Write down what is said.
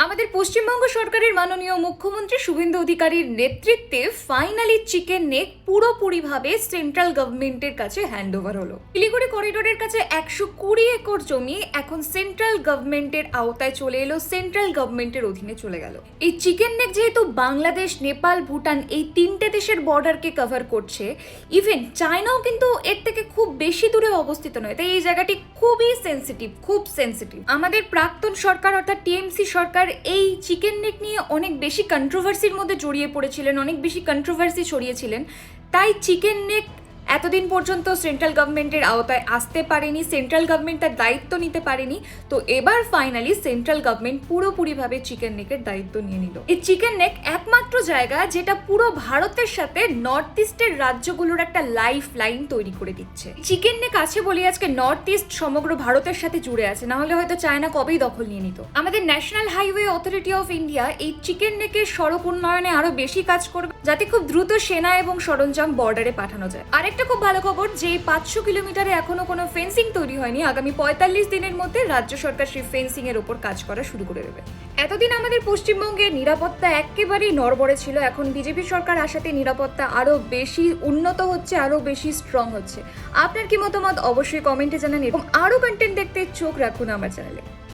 আমাদের পশ্চিমবঙ্গ সরকারের মাননীয় মুখ্যমন্ত্রী শুভেন্দু অধিকারীর নেতৃত্বে ফাইনালি চিকেন নেক পুরোপুরিভাবে সেন্ট্রাল গভর্নমেন্টের কাছে হ্যান্ড ওভার হলো। শিলিগুড়ি করিডোরের কাছে 120 একর জমি এখন সেন্ট্রাল গভর্নমেন্টের আওতায় চলে এলো, সেন্ট্রাল গভর্নমেন্টের অধীনে চলে গেল। এই চিকেন নেক যেহেতু বাংলাদেশ, নেপাল, ভুটান এই তিনটে দেশের বর্ডারকে কভার করছে, ইভেন চায়নাও কিন্তু এর থেকে খুব বেশি দূরে অবস্থিত নয়, তাই এই জায়গাটি খুবই সেন্সিটিভ, খুব সেন্সিটিভ। আমাদের প্রাক্তন সরকার অর্থাৎ টিএমসি সরকার এই চিকেন নেক নিয়ে অনেক বেশি কন্ট্রোভার্সির মধ্যে জড়িয়ে পড়েছিলেন, অনেক বেশি কন্ট্রোভার্সি ছড়িয়েছিলেন, তাই চিকেন নেক এতদিন পর্যন্ত সেন্ট্রাল গভর্নমেন্টের আওতায় আসতে পারেনি, সেন্ট্রাল গভর্নমেন্ট তার দায়িত্ব নিতে পারেনি। তো এবার ফাইনালি সেন্ট্রাল গভর্নমেন্ট পুরোপুরিভাবে চিকেন নেকের দায়িত্ব নিয়ে নিল। এই চিকেন নেক একমাত্র জায়গা যেটা পুরো ভারতের সাথে নর্থ ইস্টের রাজ্যগুলোর একটা লাইফ লাইন তৈরি করে দিচ্ছে। চিকেন নেক আছে বলে আজকে নর্থ ইস্ট সমগ্র ভারতের সাথে জুড়ে আছে, না হলে হয়তো চায়না কবেই দখল নিয়ে নিত। আমাদের national highway authority of India এই চিকেন নেকের সড়ক উন্নয়নে আরো বেশি কাজ করবে, যাতে খুব দ্রুত সেনা এবং সরঞ্জাম বর্ডারে পাঠানো যায়। আরেকটা খুব ভালো খবর যে 500 কিলোমিটারে এখনো কোনো ফেন্সিং তৈরি হয়নি, আগামী 45 দিনের মধ্যে রাজ্য সরকার সেই ফেন্সিং এর উপর কাজ করা শুরু করে দেবে। এতদিন আমাদের পশ্চিমবঙ্গের নিরাপত্তা একেবারেই নড়বড়ে ছিল, এখন বিজেপি সরকার আসাতে নিরাপত্তা আরো বেশি উন্নত হচ্ছে, আরো বেশি স্ট্রং হচ্ছে। আপনার কি মতামত অবশ্যই কমেন্টে জানান এবং আরো কন্টেন্ট দেখতে চোখ রাখুন আমার চ্যানেলে।